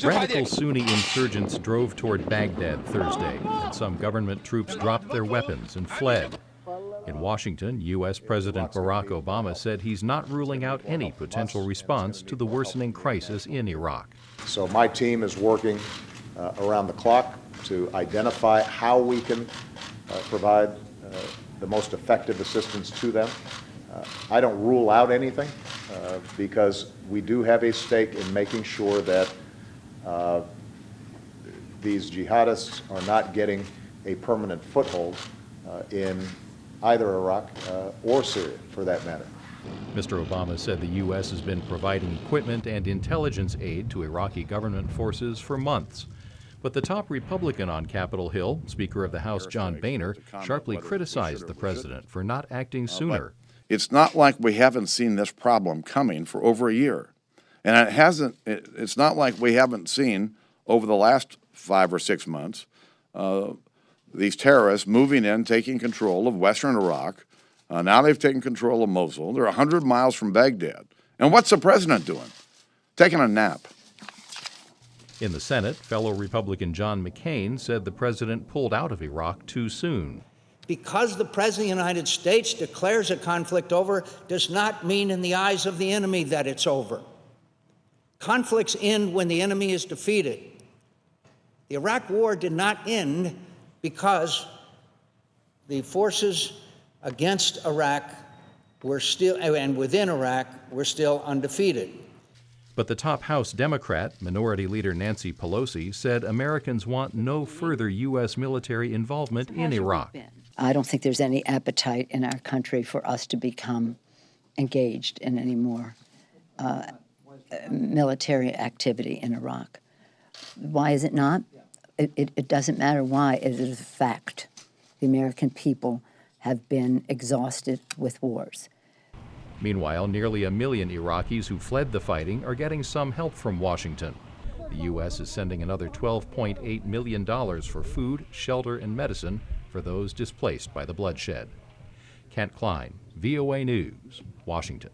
Radical Sunni insurgents drove toward Baghdad Thursday, and some government troops dropped their weapons and fled. In Washington, U.S. President Barack Obama said he's not ruling out any potential response to the worsening crisis in Iraq. So my team is working around the clock to identify how we can provide the most effective assistance to them. I don't rule out anything because we do have a stake in making sure that these jihadists are not getting a permanent foothold in either Iraq or Syria, for that matter. Mr. Obama said the U.S. has been providing equipment and intelligence aid to Iraqi government forces for months. But the top Republican on Capitol Hill, Speaker of the House John Boehner, sharply criticized the president for not acting sooner. It's not like we haven't seen this problem coming for over a year. And it's not like we haven't seen over the last 5 or 6 months these terrorists moving in, taking control of western Iraq. Now they've taken control of Mosul. They're 100 miles from Baghdad. And what's the president doing? Taking a nap. In the Senate, fellow Republican John McCain said the president pulled out of Iraq too soon. Because the President of the United States declares a conflict over does not mean in the eyes of the enemy that it's over. Conflicts end when the enemy is defeated. The Iraq War did not end because the forces against Iraq were still, and within Iraq, were still undefeated. But the top House Democrat, Minority Leader Nancy Pelosi, said Americans want no further U.S. military involvement in Iraq. I don't think there's any appetite in our country for us to become engaged in any more military activity in Iraq. Why is it not? It doesn't matter why. It is a fact. The American people have been exhausted with wars. Meanwhile, nearly 1 million Iraqis who fled the fighting are getting some help from Washington. The U.S. is sending another $12.8 million for food, shelter, and medicine for those displaced by the bloodshed. Klein, VOA News, Washington.